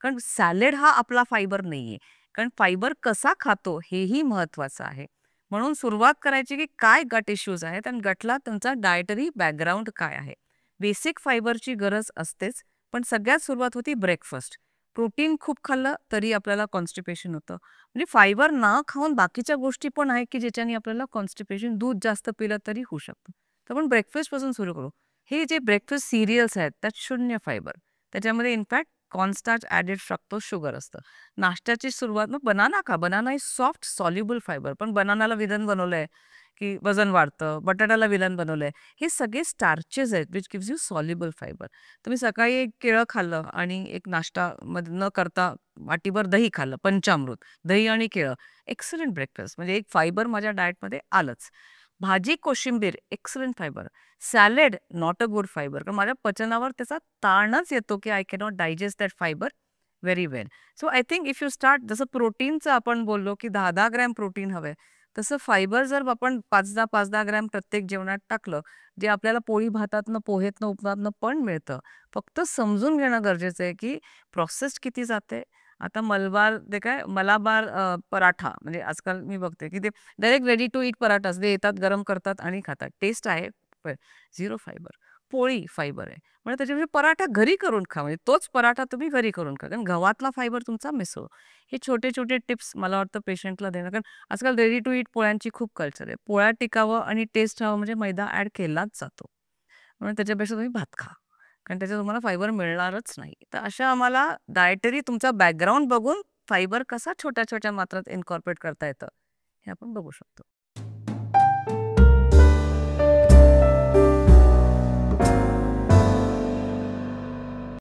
कारण सॅलड हा आपला फायबर नाहीये. कारण फायबर कसा खातो हेही महत्वाचं आहे. म्हणून सुरुवात करायची की काय गट इश्यूज आहेत आणि गटला तुमचा डायटरी बॅकग्राऊंड काय आहे. बेसिक फायबरची गरज असतेच, पण सगळ्यात सुरुवात होती ब्रेकफास्ट. प्रोटीन खूप खाल्लं तरी आपल्याला कॉन्स्टिपेशन होतं. म्हणजे फायबर ना खाऊन बाकीच्या गोष्टी पण आहेत, की ज्याच्याने आपल्याला कॉन्स्टिपेशन दूध जास्त पिलं तरी होऊ शकतं. तर आपण ब्रेकफास्टपासून सुरू करू. हे जे ब्रेकफास्ट सिरियल्स आहेत, त्यात शून्य फायबर. त्याच्यामध्ये in fact cornstarch added fructose sugar असतं. नाश्त्याची सुरुवात मग बनाना खा. Banana is soft soluble fibre. पण बनानाला विलन बनवलंय, की वजन वाढतं. बटाट्याला विलन बनवलंय. हे सगळे स्टार्चेस आहेत which gives you soluble fibre. तुम्ही सकाळी एक केळं खाल्लं आणि एक नाश्ता न करता वाटीभर दही खाल्लं, पंचामृत. दही आणि केळं. Excellent breakfast. म्हणजे एक फायबर माझ्या डाएटमध्ये आलंच. भाजी, कोशिंबीर excellent fibre. Salad not a good fibre. कारण माझ्या पचनावर त्याचा ताणच येतो, की I cannot digest that fibre very well. So I think if you start जसं प्रोटीनचं आपण बोललो, की 10-10 ग्रॅम प्रोटीन हवंय. तसं फायबर जर आपण 5-10 ग्रॅम प्रत्येक जेवणात टाकलं, जे आपल्याला पोळी भातातनं, पोहेतनं, उपमातनं पण मिळतं. फक्त समजून घेणं गरजेचं आहे, की प्रोसेस्ड किती जाते. आता मलबार ते काय मलाबार पराठा म्हणजे आजकाल मी बघते, की ते डायरेक्ट रेडी टू ईट पराठाच ते येतात, गरम करतात आणि खातात. टेस्ट आहे, पण 0 फायबर. पोळी फायबर आहे. म्हणजे त्याच्यापेक्षा पराठा घरी करून खा. म्हणजे तोच पराठा तुम्ही घरी करून खा. कारण गव्हातला फायबर तुमचा मिसळो. हे छोटे-छोटे टिप्स मला वाटतं पेशंटला देणं. कारण आजकाल रेडी टू ईट पोळ्यांची खूप कल्चर आहे. पोळ्या टिकावं आणि टेस्ट हवं म्हणजे मैदा ॲड केलाच जातो. म्हणून त्याच्यापेक्षा तुम्ही भात खा. कारण त्याच्यात तुम्हाला फायबर मिळणारच नाही. तर अशा आम्हाला डायटरी तुमचा बॅकग्राऊंड बघून फायबर कसा छोट्या-छोट्या मात्रात इन्कॉर्पोरेट करता येतं, हे आपण बघू शकतो.